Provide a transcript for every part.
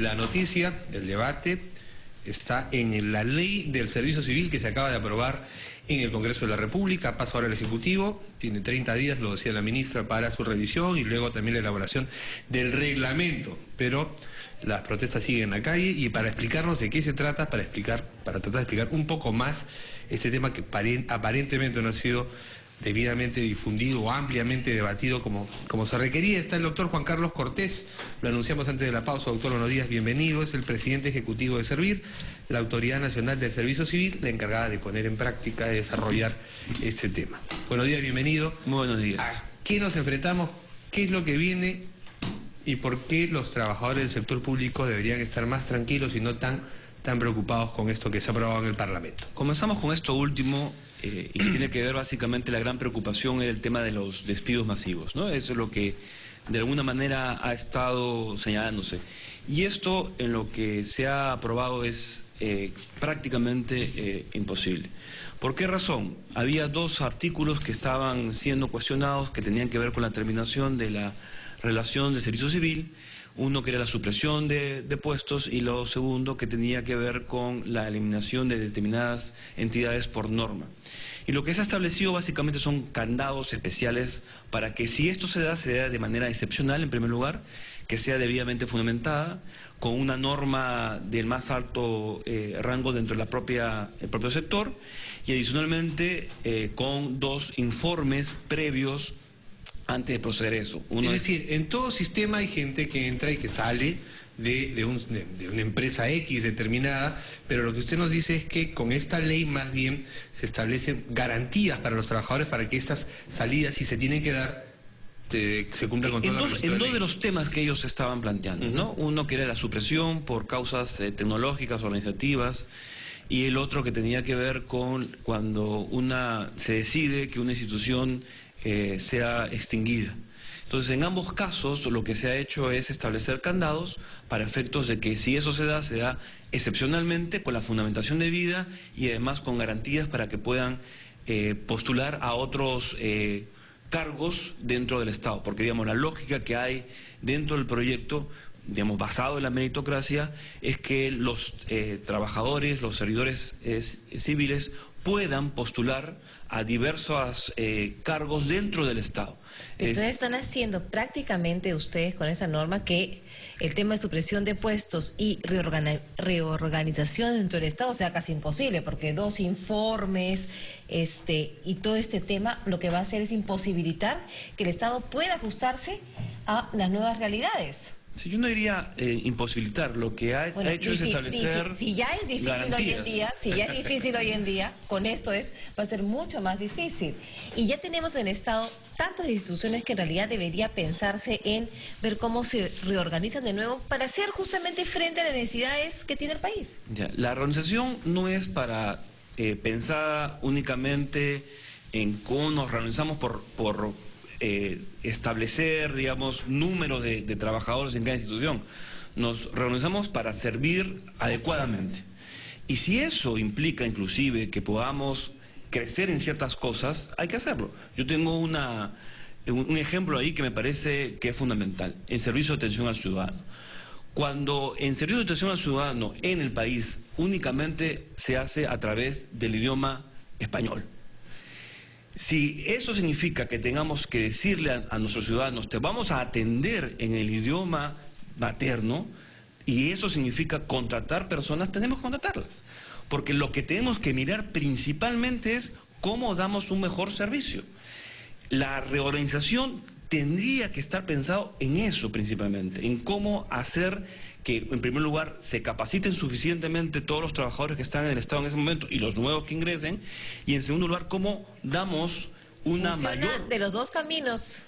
la noticia, el debate, está en la ley del servicio civil que se acaba de aprobar en el Congreso de la República. Pasa ahora al Ejecutivo, tiene 30 días, lo decía la ministra, para su revisión y luego también la elaboración del reglamento. Pero las protestas siguen en la calle y para explicarnos de qué se trata, para tratar de explicar un poco más este tema que aparentemente no ha sido debidamente difundido o ampliamente debatido como se requería, está el doctor Juan Carlos Cortés. Lo anunciamos antes de la pausa. Doctor, buenos días, bienvenido. Es el presidente ejecutivo de Servir, la Autoridad Nacional del Servicio Civil, la encargada de poner en práctica, de desarrollar este tema. Buenos días, bienvenido. Muy buenos días. ¿A qué nos enfrentamos? ¿Qué es lo que viene? ¿Y por qué los trabajadores del sector público deberían estar más tranquilos y no tan preocupados con esto que se ha aprobado en el Parlamento? Comenzamos con esto último, y que tiene que ver básicamente, la gran preocupación era el tema de los despidos masivos, ¿no? Eso es lo que de alguna manera ha estado señalándose. Y esto en lo que se ha aprobado es prácticamente imposible. ¿Por qué razón? Había dos artículos que estaban siendo cuestionados que tenían que ver con la terminación de la relación de servicio civil. Uno que era la supresión de puestos y lo segundo que tenía que ver con la eliminación de determinadas entidades por norma. Y lo que se ha establecido básicamente son candados especiales para que si esto se da de manera excepcional, en primer lugar, que sea debidamente fundamentada, con una norma del más alto rango dentro del propio sector y adicionalmente con dos informes previos antes de proceder a eso. Es decir, en todo sistema hay gente que entra y que sale de una empresa X determinada, pero lo que usted nos dice es que con esta ley más bien se establecen garantías para los trabajadores para que estas salidas, si se tienen que dar, se cumplan con toda la En dos de los temas que ellos estaban planteando, ¿no? Uno que era la supresión por causas tecnológicas, organizativas, y el otro que tenía que ver con cuando se decide que una institución sea extinguida. Entonces, en ambos casos, lo que se ha hecho es establecer candados para efectos de que si eso se da excepcionalmente, con la fundamentación debida y además con garantías para que puedan postular a otros cargos dentro del Estado. Porque, digamos, la lógica que hay dentro del proyecto, digamos, basado en la meritocracia, es que los trabajadores, los servidores civiles puedan postular a diversos cargos dentro del Estado. Entonces están haciendo prácticamente ustedes con esa norma que el tema de supresión de puestos y reorganización dentro del Estado sea casi imposible, porque dos informes y todo este tema lo que va a hacer es imposibilitar que el Estado pueda ajustarse a las nuevas realidades. Sí, yo no diría imposibilitar, lo que ha hecho es establecer si ya es difícil garantías. hoy en día, con esto va a ser mucho más difícil. Y ya tenemos en el Estado tantas instituciones que en realidad debería pensarse en ver cómo se reorganizan de nuevo para hacer justamente frente a las necesidades que tiene el país. Ya, la reorganización no es para pensar únicamente en cómo nos reorganizamos por establecer, digamos, números de trabajadores en cada institución. Nos reorganizamos para servir adecuadamente. Y si eso implica inclusive que podamos crecer en ciertas cosas, hay que hacerlo. Yo tengo un ejemplo ahí que me parece que es fundamental, en servicio de atención al ciudadano. Cuando en servicio de atención al ciudadano en el país únicamente se hace a través del idioma español. Si eso significa que tengamos que decirle a nuestros ciudadanos, te vamos a atender en el idioma materno, y eso significa contratar personas, tenemos que contratarlas. Porque lo que tenemos que mirar principalmente es cómo damos un mejor servicio. La reorganización tendría que estar pensado en eso principalmente, en cómo hacer que, en primer lugar, se capaciten suficientemente todos los trabajadores que están en el Estado en ese momento y los nuevos que ingresen, y en segundo lugar, cómo damos una mayor... de los dos caminos.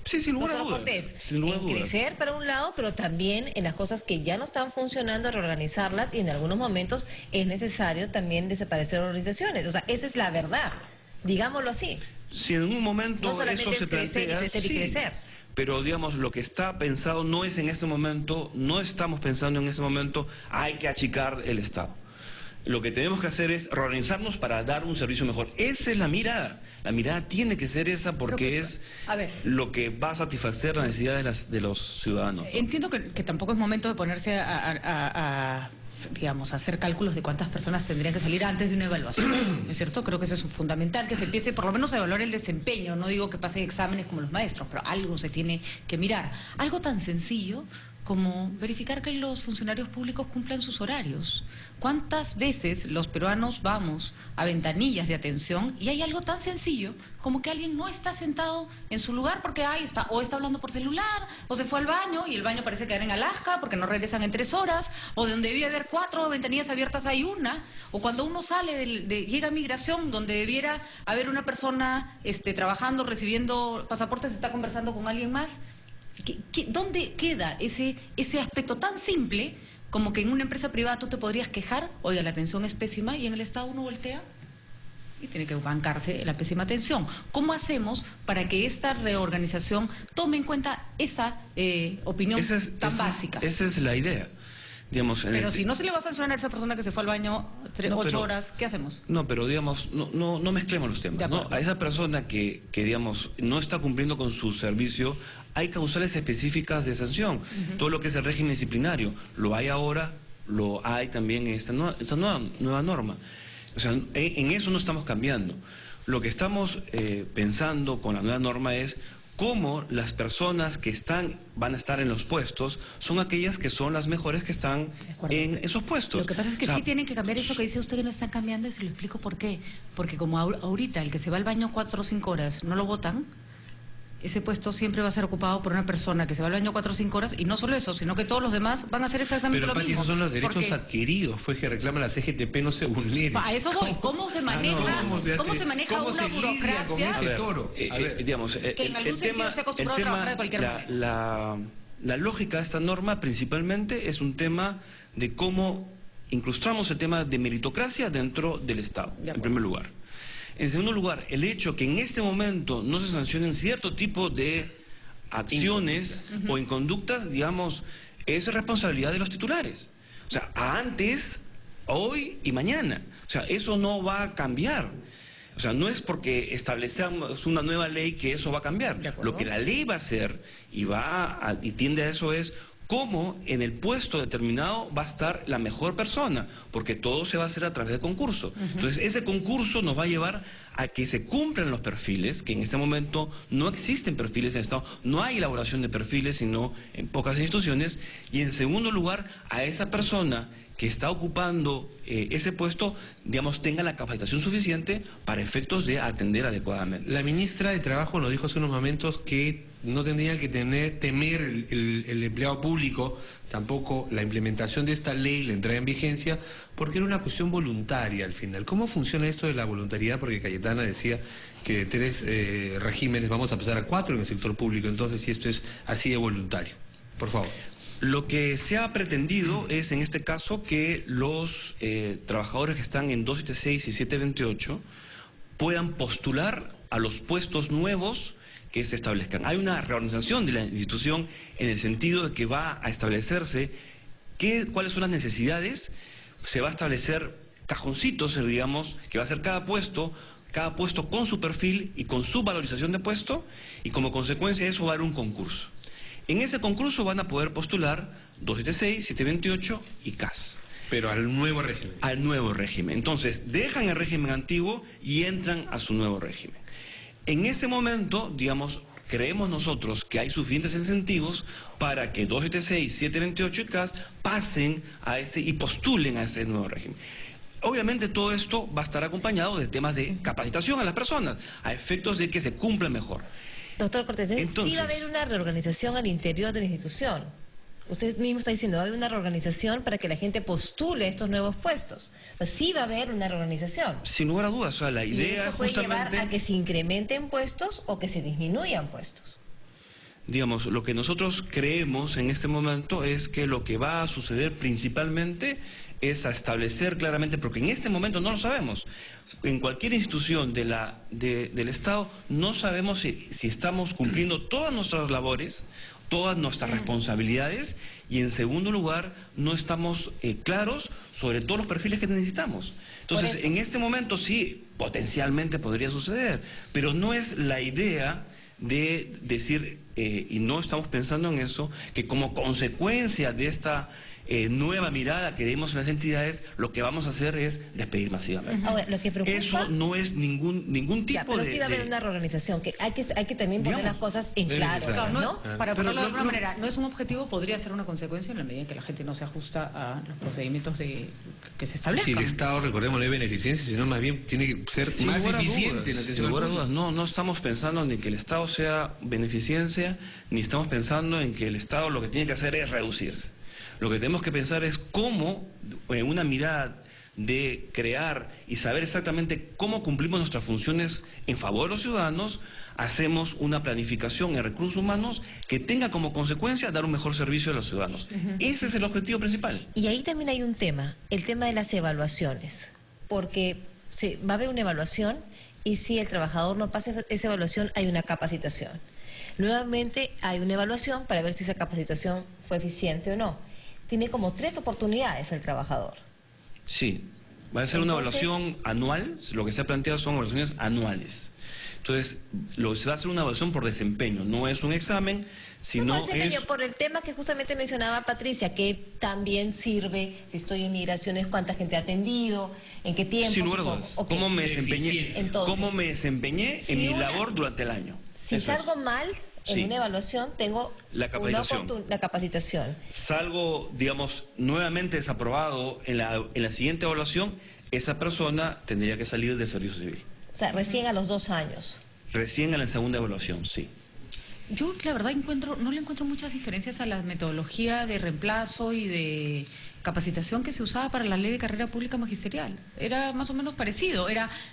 Sí, sin lugar a dudas. Sin lugar a dudas. Crecer para un lado, pero también en las cosas que ya no están funcionando, reorganizarlas, y en algunos momentos es necesario también desaparecer organizaciones. O sea, esa es la verdad, digámoslo así. Si en un momento no eso se plantea, crecer y crecer. Pero digamos, lo que está pensado no es en este momento, no estamos pensando en este momento, hay que achicar el Estado. Lo que tenemos que hacer es reorganizarnos para dar un servicio mejor. Esa es la mirada. La mirada tiene que ser esa porque es lo que va a satisfacer las necesidades de los ciudadanos. Entiendo que tampoco es momento de ponerse digamos, hacer cálculos de cuántas personas tendrían que salir antes de una evaluación, ¿no es cierto? Creo que eso es fundamental, que se empiece por lo menos a evaluar el desempeño. No digo que pasen exámenes como los maestros, pero algo se tiene que mirar. Algo tan sencillo como verificar que los funcionarios públicos cumplan sus horarios. ¿Cuántas veces los peruanos vamos a ventanillas de atención y hay algo tan sencillo como que alguien no está sentado en su lugar porque está hablando por celular, o se fue al baño y el baño parece quedar en Alaska porque no regresan en 3 horas, o de donde debía haber 4 ventanillas abiertas hay una, o cuando uno sale llega a migración donde debiera haber una persona trabajando, recibiendo pasaportes, está conversando con alguien más? ¿Dónde queda ese aspecto tan simple como que en una empresa privada tú te podrías quejar, oiga, la atención es pésima, y en el Estado uno voltea y tiene que bancarse la pésima atención? ¿Cómo hacemos para que esta reorganización tome en cuenta esa opinión tan básica? Esa es la idea. Digamos, pero si no se le va a sancionar a esa persona que se fue al baño 8 horas, ¿qué hacemos? No, pero digamos, no mezclemos los temas, ¿no? A esa persona que digamos, no está cumpliendo con su servicio, hay causales específicas de sanción. Todo lo que es el régimen disciplinario, lo hay ahora, lo hay también en esta nueva norma. O sea, en eso no estamos cambiando. Lo que estamos pensando con la nueva norma es cómo las personas que van a estar en los puestos son aquellas que son las mejores que están en esos puestos. Lo que pasa es que sí tienen que cambiar eso que dice usted, que no están cambiando, y se lo explico por qué. Porque como ahorita el que se va al baño 4 o 5 horas no lo votan, ese puesto siempre va a ser ocupado por una persona que se va al baño 4 o 5 horas, y no solo eso, sino que todos los demás van a hacer exactamente lo mismo. Pero, Pati, esos son los derechos adquiridos, pues, que reclama la CGTP, no se vulneren. A eso voy. ¿Cómo se maneja, ¿cómo se maneja una burocracia? Con ese toro? Digamos, que en algún sentido se ha acostumbrado a trabajar de cualquier manera. La lógica de esta norma principalmente es un tema de cómo incrustamos el tema de meritocracia dentro del Estado, en primer lugar. En segundo lugar, el hecho que en este momento no se sancionen cierto tipo de acciones o inconductas, digamos, es responsabilidad de los titulares. O sea, antes, hoy y mañana. O sea, eso no va a cambiar. O sea, no es porque establecemos una nueva ley que eso va a cambiar. Lo que la ley va a hacer y tiende a eso es cómo en el puesto determinado va a estar la mejor persona, porque todo se va a hacer a través de concurso. Entonces, ese concurso nos va a llevar a que se cumplan los perfiles, que en este momento no existen perfiles en el Estado, no hay elaboración de perfiles, sino en pocas instituciones, y en segundo lugar, a esa persona que está ocupando ese puesto, digamos, tenga la capacitación suficiente para efectos de atender adecuadamente. La ministra de Trabajo nos dijo hace unos momentos que no tendría que temer el empleado público, tampoco la implementación de esta ley, la entrada en vigencia, porque era una cuestión voluntaria al final. ¿Cómo funciona esto de la voluntariedad? Porque Cayetana decía que de 3 regímenes vamos a pasar a 4 en el sector público, entonces si esto es así de voluntario. Por favor. Lo que se ha pretendido es, en este caso, que los trabajadores que están en 276 y 728 puedan postular a los puestos nuevos que se establezcan. Hay una reorganización de la institución en el sentido de que va a establecerse cuáles son las necesidades, se va a establecer cajoncitos, digamos, que va a ser cada puesto con su perfil y con su valorización de puesto, y como consecuencia de eso va a haber un concurso. En ese concurso van a poder postular 276, 728 y CAS. Pero al nuevo régimen. Al nuevo régimen. Entonces, dejan el régimen antiguo y entran a su nuevo régimen. En ese momento, digamos, creemos nosotros que hay suficientes incentivos para que 276, 728 y CAS pasen a y postulen a ese nuevo régimen. Obviamente todo esto va a estar acompañado de temas de capacitación a las personas, a efectos de que se cumpla mejor. Doctor Cortés, entonces, sí va a haber una reorganización al interior de la institución. Usted mismo está diciendo, va a haber una reorganización para que la gente postule estos nuevos puestos. O sea, sí va a haber una reorganización. Sin lugar a dudas, o sea, la idea y eso puede justamente llevar a que se incrementen puestos o que se disminuyan puestos. Digamos, lo que nosotros creemos en este momento es que lo que va a suceder principalmente es a establecer claramente, porque en este momento no lo sabemos, en cualquier institución del Estado no sabemos si estamos cumpliendo todas nuestras labores todas nuestras responsabilidades y en segundo lugar no estamos claros sobre todos los perfiles que necesitamos. Entonces, en este momento sí, potencialmente podría suceder, pero no es la idea de decir, y no estamos pensando en eso, que como consecuencia de esta nueva mirada que demos en las entidades, lo que vamos a hacer es despedir masivamente. Ahora, lo que preocupa, eso no es ningún tipo pero de... sí va a haber una reorganización, que hay que también poner las cosas en claro, Claro, ¿no? Para ponerlo de alguna manera, no es un objetivo, podría ser una consecuencia en la medida en que la gente no se ajusta a los procedimientos que se establezcan. Si el Estado, recordemos, no es beneficencia, sino más bien tiene que ser Sin más lugar a eficiente dudas, en la atención sin al lugar a público. dudas. No estamos pensando ni que el Estado sea beneficencia, ni estamos pensando en que el Estado lo que tiene que hacer es reducirse. Lo que tenemos que pensar es cómo, en una mirada de crear y saber exactamente cómo cumplimos nuestras funciones en favor de los ciudadanos, hacemos una planificación en recursos humanos que tenga como consecuencia dar un mejor servicio a los ciudadanos. Ese es el objetivo principal. Y ahí también hay un tema, el tema de las evaluaciones, porque va a haber una evaluación y si el trabajador no pasa esa evaluación hay una capacitación. Nuevamente hay una evaluación para ver si esa capacitación fue eficiente o no. Tiene como 3 oportunidades el trabajador. Sí, va a ser una evaluación anual, lo que se ha planteado son evaluaciones anuales. Entonces, se va a hacer una evaluación por desempeño, no es un examen, sino es... Por el tema que justamente mencionaba Patricia, que también sirve, si estoy en migraciones, cuánta gente ha atendido, en qué tiempo. Sin lugar a dudas, okay. ¿Cómo me desempeñé, Entonces, en mi labor durante el año? Si salgo mal en una evaluación, tengo la capacitación. Salgo, digamos, nuevamente desaprobado en la siguiente evaluación, esa persona tendría que salir del servicio civil. O sea, recién a los 2 años. Recién en la segunda evaluación, sí. Yo la verdad no le encuentro muchas diferencias a la metodología de reemplazo y de capacitación que se usaba para la ley de carrera pública magisterial. Era más o menos parecido.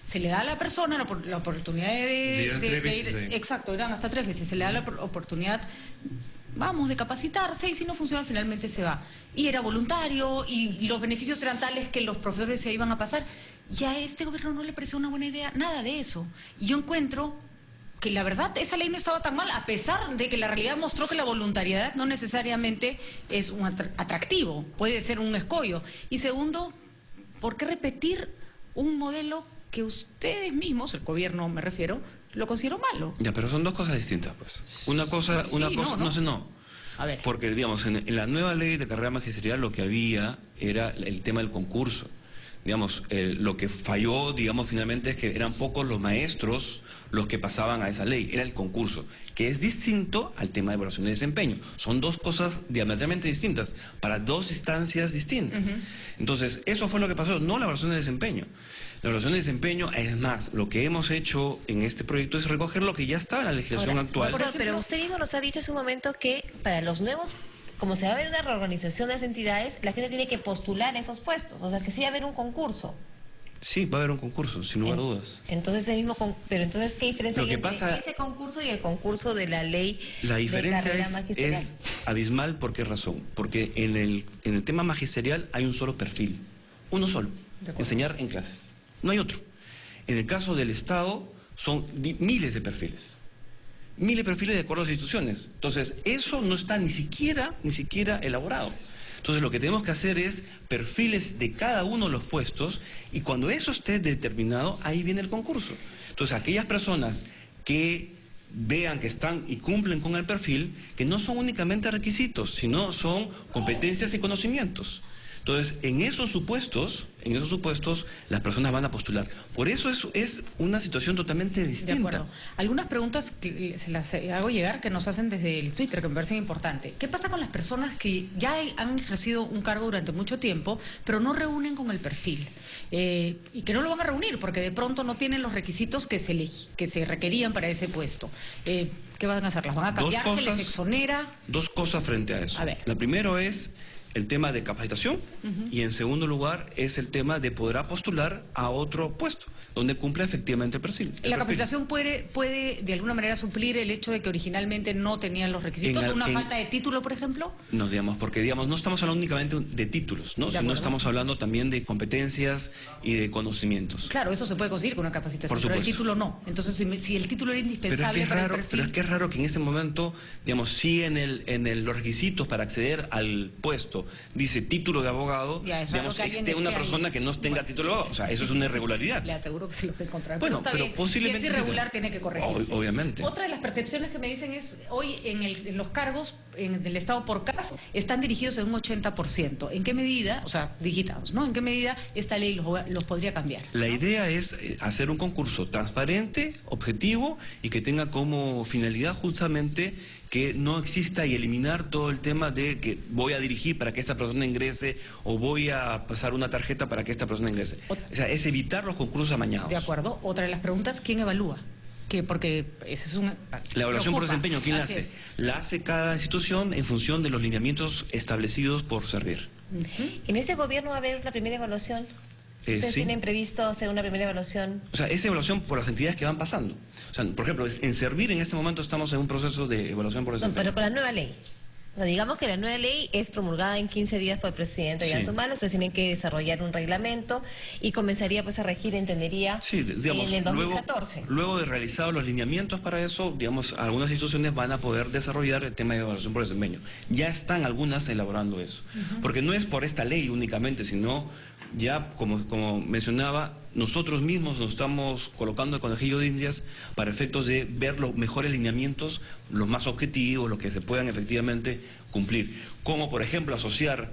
Se le da a la persona la oportunidad de ir. Exacto, eran hasta 3 veces. Se le da la oportunidad, de capacitarse y si no funciona finalmente se va. Y era voluntario y los beneficios eran tales que los profesores se iban a pasar. Ya a este gobierno no le pareció una buena idea nada de eso. Y yo encuentro que la verdad esa ley no estaba tan mal, a pesar de que la realidad mostró que la voluntariedad no necesariamente es un atractivo, puede ser un escollo. Y segundo, ¿por qué repetir un modelo que ustedes mismos, el gobierno me refiero, lo consideró malo? Ya, pero son dos cosas distintas, pues. Una cosa, no. A ver. Porque, digamos, en la nueva ley de carrera magisterial lo que había era el tema del concurso. Digamos, lo que falló, digamos, finalmente es que eran pocos los maestros los que pasaban a esa ley, era el concurso, que es distinto al tema de evaluación de desempeño. Son dos cosas diametralmente distintas, para dos instancias distintas. Entonces, eso fue lo que pasó, no la evaluación de desempeño. La evaluación de desempeño, es más, lo que hemos hecho en este proyecto es recoger lo que ya estaba en la legislación actual. Pero usted mismo nos ha dicho hace un momento que para los nuevos, como se va a ver una reorganización de las entidades, la gente tiene que postular esos puestos, o sea que sí va a haber un concurso. Sí, va a haber un concurso, sin lugar a dudas. Entonces, pero entonces, ¿qué diferencia hay entre ese concurso y el concurso de la ley? La diferencia es abismal. ¿Por qué razón? Porque en el tema magisterial hay un solo perfil, uno solo, enseñar en clases, no hay otro. En el caso del Estado son miles de perfiles de acuerdo a las instituciones. Entonces, eso no está ni siquiera elaborado. Entonces, lo que tenemos que hacer es perfiles de cada uno de los puestos y cuando eso esté determinado, ahí viene el concurso. Entonces, aquellas personas que vean que están y cumplen con el perfil, que no son únicamente requisitos, sino son competencias y conocimientos. Entonces, en esos supuestos, las personas van a postular. Por eso es una situación totalmente distinta. De acuerdo. Algunas preguntas que se las hago llegar que nos hacen desde el Twitter, que me parecen importantes. ¿Qué pasa con las personas que ya han ejercido un cargo durante mucho tiempo, pero no reúnen con el perfil? Y que no lo van a reunir porque de pronto no tienen los requisitos que se requerían para ese puesto. ¿Qué van a hacer? ¿Las van a cambiar? ¿Se les exonera? Dos cosas frente a eso. A ver. La primera es... el tema de capacitación y en segundo lugar es el tema de poder postular a otro puesto donde cumpla efectivamente el perfil. ¿La capacitación puede de alguna manera suplir el hecho de que originalmente no tenían los requisitos? ¿Una falta de título, por ejemplo? No, digamos, porque digamos, no estamos hablando únicamente de títulos, ¿no? Sino estamos hablando también de competencias y de conocimientos. Claro, eso se puede conseguir con una capacitación, pero el título no. Entonces, si el título era indispensable para el perfil... Pero es que es raro que en este momento, digamos, sí los requisitos para acceder al puesto dice título de abogado, digamos, esté una persona que no tenga título de abogado. O sea, eso es una irregularidad. Le aseguro que se lo puede encontrar. Bueno, pero posiblemente... Si es irregular, tiene que corregirse. Obviamente. Otra de las percepciones que me dicen es, hoy en los cargos en el Estado por CAS están dirigidos en un 80%. ¿En qué medida, o sea, digitados, ¿no? ¿En qué medida esta ley los podría cambiar? La idea es hacer un concurso transparente, objetivo y que tenga como finalidad justamente que no exista y eliminar todo el tema de que voy a dirigir para que esta persona ingrese o voy a pasar una tarjeta para que esta persona ingrese. O sea, es evitar los concursos amañados. De acuerdo. Otra de las preguntas, ¿quién evalúa? Porque ese es la evaluación por desempeño, ¿quién la hace? La hace cada institución en función de los lineamientos establecidos por Servir. ¿En ese gobierno va a haber la primera evaluación? ¿Ustedes sí. tienen previsto hacer una primera evaluación? O sea, esa evaluación por las entidades que van pasando. O sea, por ejemplo, en Servir en este momento estamos en un proceso de evaluación por desempeño. No, pero con la nueva ley. O sea, digamos que la nueva ley es promulgada en 15 días por el presidente de Antumalo, ustedes tienen que desarrollar un reglamento y comenzaría pues a regir, entendería, digamos, en el 2014. Luego de realizados los lineamientos para eso, digamos, algunas instituciones van a poder desarrollar el tema de evaluación por desempeño. Ya están algunas elaborando eso. Porque no es por esta ley únicamente, sino ya, como mencionaba, nosotros mismos nos estamos colocando el conejillo de Indias para efectos de ver los mejores lineamientos, los más objetivos, los que se puedan efectivamente cumplir. Como, por ejemplo, asociar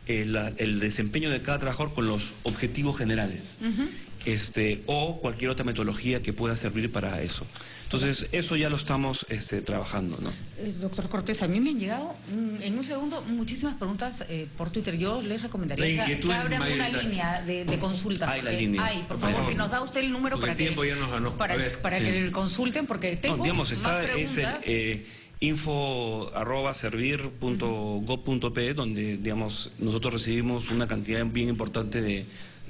el desempeño de cada trabajador con los objetivos generales. O cualquier otra metodología que pueda servir para eso. Entonces, eso ya lo estamos trabajando, ¿no? Doctor Cortés, a mí me han llegado en un segundo muchísimas preguntas por Twitter. Yo les recomendaría que abran una línea de consulta. Hay la línea. Por favor, si nos da usted el número para que, que consulten, porque tengo digamos, más preguntas. Es el info@servir.gov.pe, donde, digamos, nosotros recibimos una cantidad bien importante de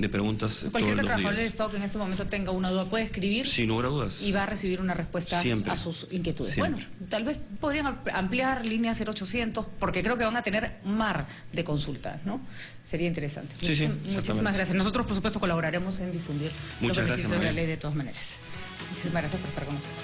preguntas. Cualquier trabajador del Estado que en este momento tenga una duda puede escribir. Sin lugar a dudas. Y va a recibir una respuesta a sus inquietudes. Siempre. Bueno, tal vez podrían ampliar línea 0800, porque creo que van a tener mar de consultas, ¿no? Sería interesante. Sí, muchísimas gracias. Nosotros, por supuesto, colaboraremos en difundir los beneficios de la ley de todas maneras. Muchísimas gracias por estar con nosotros.